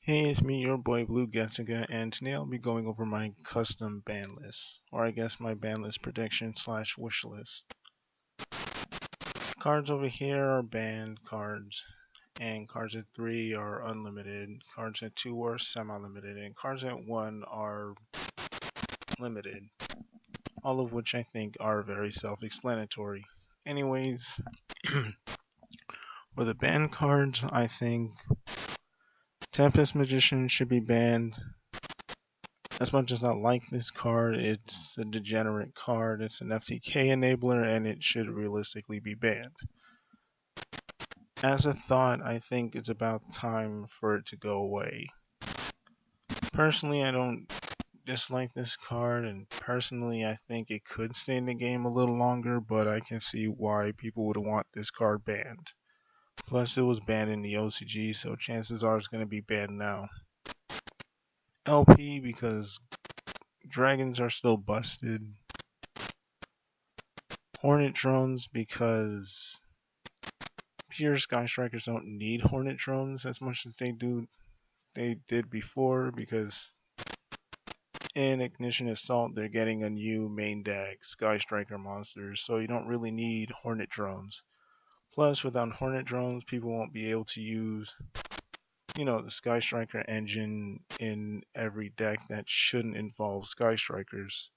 Hey, it's me, your boy Blue Getziga, and today I'll be going over my custom ban list, or I guess my ban list prediction slash wish list. Cards over here are banned cards, and cards at 3 are unlimited, cards at 2 are semi-limited, and cards at 1 are limited, all of which I think are very self-explanatory. Anyways, for the banned cards, I think Tempest Magician should be banned. As much as I like this card, it's a degenerate card. It's an FTK enabler, and it should realistically be banned. As a thought, I think it's about time for it to go away. Personally, I don't dislike this card, and personally, I think it could stay in the game a little longer, but I can see why people would want this card banned. Plus, it was banned in the OCG, so chances are it's going to be banned now. LP, because dragons are still busted. Hornet drones, because pure Sky Strikers don't need Hornet drones as much as they did before, because in Ignition Assault they're getting a new main deck, Sky Striker monsters, so you don't really need Hornet drones. Plus, without Hornet drones, people won't be able to use, the Sky Striker engine in every deck that shouldn't involve Sky Strikers.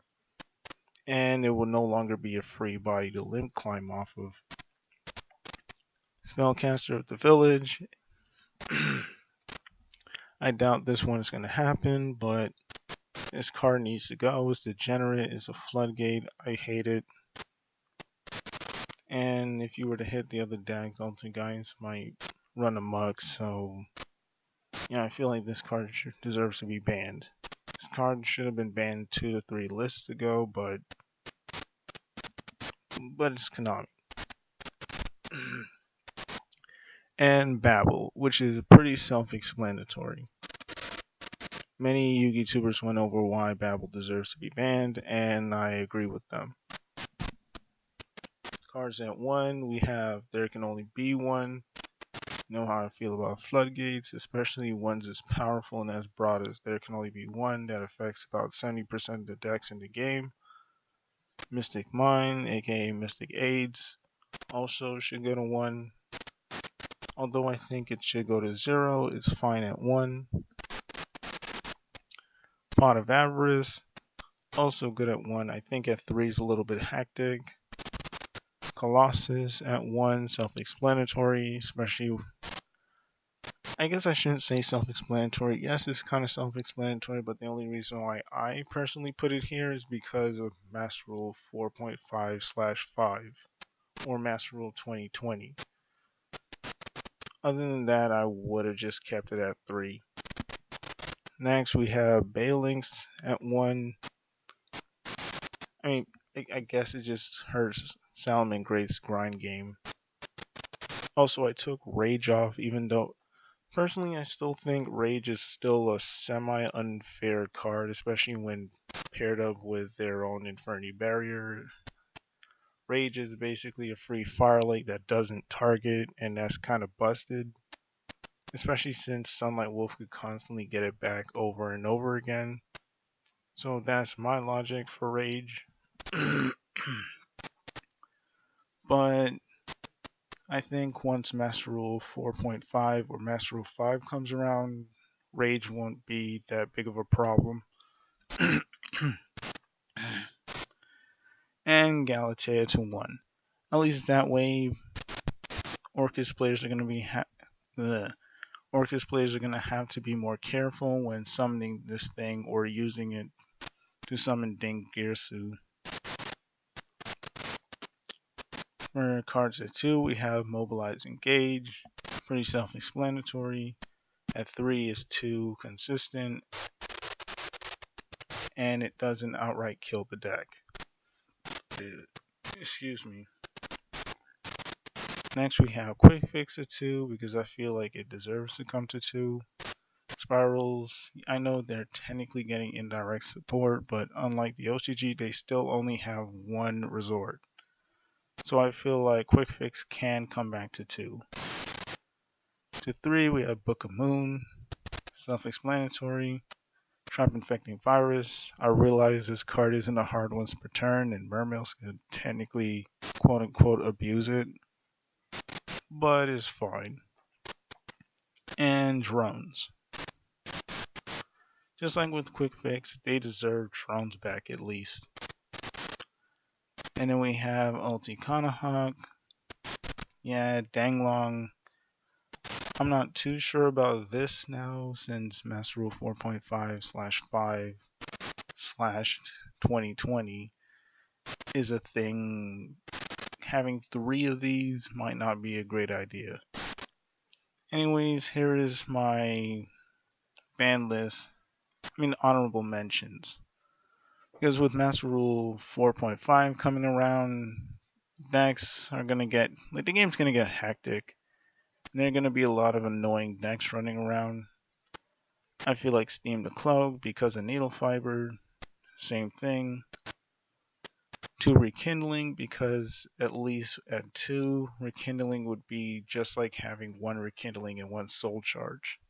And it will no longer be a free body to limb climb off of. Spellcaster of the Village. I doubt this one is going to happen, but this card needs to go. It's degenerate. It's a floodgate. I hate it. And if you were to hit the other decks, Guys might run amok. So, I feel like this card deserves to be banned. This card should have been banned 2 to 3 lists ago, but it's Konami. And Babel, which is pretty self-explanatory. Many YouTubers went over why Babel deserves to be banned, and I agree with them. Cards at 1, we have There Can Only Be One. You know how I feel about floodgates, especially ones as powerful and as broad as There Can Only Be One that affects about 70% of the decks in the game. Mystic Mine, aka Mystic AIDS, also should go to 1. Although I think it should go to 0, it's fine at 1. Pot of Avarice, also good at 1. I think at 3 is a little bit hectic. Colossus at 1, self-explanatory, especially. I guess I shouldn't say self-explanatory. Yes, it's kind of self-explanatory, but the only reason why I personally put it here is because of Master Rule 4.5/5 or Master Rule 2020. Other than that, I would have just kept it at 3. Next, we have Balinx at 1. I guess it just hurts Salmon Great's grind game. Also, I took Rage off, even though personally I still think Rage is still a semi-unfair card, especially when paired up with their own Inferni Barrier. Rage is basically a free Firelight that doesn't target, and that's kind of busted. Especially since Sunlight Wolf could constantly get it back over and over again. So that's my logic for Rage. But I think once Master Rule 4.5 or Master Rule 5 comes around, Rage won't be that big of a problem. And Galatea to 1. At least that way, Orcus players are going to be Orcus players are going to have to be more careful when summoning this thing or using it to summon Dingirsu. For cards at 2, we have Mobilize Engage, pretty self-explanatory. At 3 is too consistent, and it doesn't outright kill the deck. Excuse me. Next, we have Quick Fix at 2 because I feel like it deserves to come to 2. Spirals, I know they're technically getting indirect support, but unlike the OCG, they still only have 1 resort. So I feel like Quick Fix can come back to 2. To 3, we have Book of Moon. Self-explanatory. Trap infecting virus. I realize this card isn't a hard once per turn, and mermaids could technically quote unquote abuse it, but it's fine. And drones. Just like with Quick Fix, they deserve drones back at least. And then we have Ulti Kanahawk. Yeah, Danglong. I'm not too sure about this now since Master Rule 4.5/5/2020 is a thing. Having 3 of these might not be a great idea. Anyways, here is my ban list. Honorable mentions. Because with Master Rule 4.5 coming around, decks are gonna get the game's gonna get hectic. And there are gonna be a lot of annoying decks running around. I feel like Steam the Cloak because of Needle Fiber, same thing. 2 Rekindling because at least at 2 Rekindling would be just like having 1 Rekindling and 1 Soul Charge.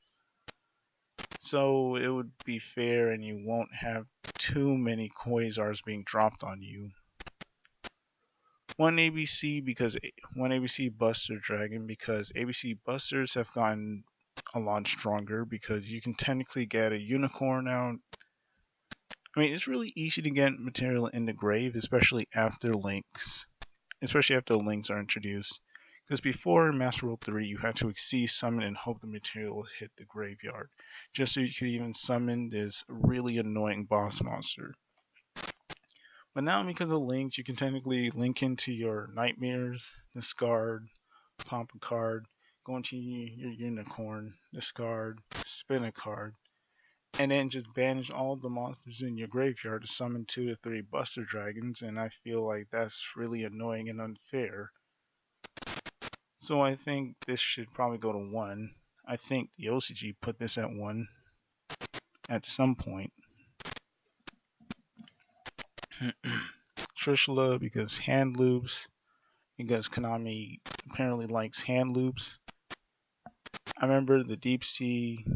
So it would be fair and you won't have too many Quasars being dropped on you. 1 ABC because 1 ABC Buster Dragon because ABC Busters have gotten a lot stronger because you can technically get a unicorn out. It's really easy to get material in the grave, especially after links are introduced. Because before Master Rule 3, you had to exceed summon and hope the material hit the graveyard, just so you could even summon this really annoying boss monster. But now, because of links, you can technically link into your nightmares, discard, pump a card, go into your unicorn, discard, spin a card, and then just banish all the monsters in your graveyard to summon 2 to 3 Buster Dragons, and I feel like that's really annoying and unfair. So I think this should probably go to 1. I think the OCG put this at 1 at some point. Trishula because hand loops, because Konami apparently likes hand loops. I remember the deep sea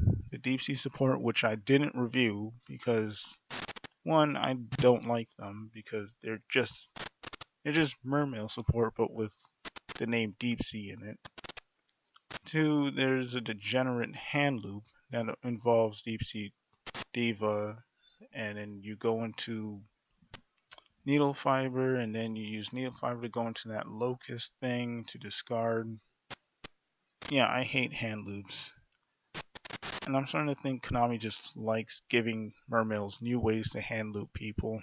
support, which I didn't review because 1, I don't like them because they're just mermail support but with the name deep sea in it. 2, there's a degenerate hand loop that involves deep sea diva, and then you go into needle fiber, and then you use needle fiber to go into that locust thing to discard. Yeah, I hate hand loops. And I'm starting to think Konami just likes giving mermails new ways to hand loop people.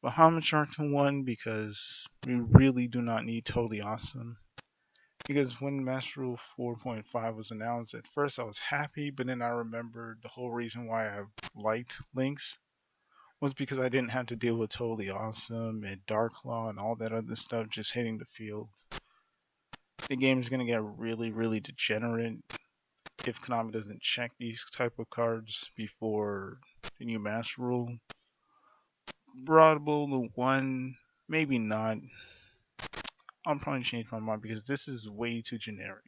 Bahamut Shark to 1 because we really do not need Totally Awesome. Because when Master Rule 4.5 was announced, at first I was happy, but then I remembered the whole reason why I liked Lynx was because I didn't have to deal with Totally Awesome and Darklaw and all that other stuff just hitting the field. The game is going to get really, really degenerate if Konami doesn't check these type of cards before the new Master Rule. Broadable to 1, maybe not. I'll probably change my mind because this is way too generic.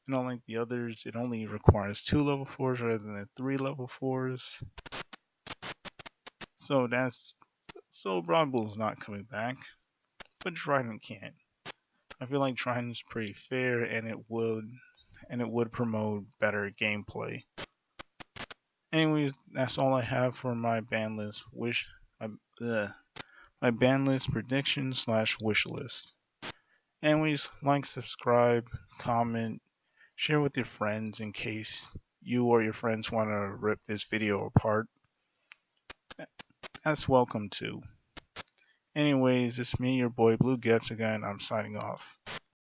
And unlike the others, it only requires 2 level 4s rather than 3 level 4s. So Broadbull is not coming back, but Trident can. I feel like Trident is pretty fair, and it would promote better gameplay. Anyways, that's all I have for my ban list my ban list prediction / wish list. Anyways, like, subscribe, comment, share with your friends in case you or your friends want to rip this video apart. That's welcome too. Anyways, it's me, your boy Blue Gets again. I'm signing off.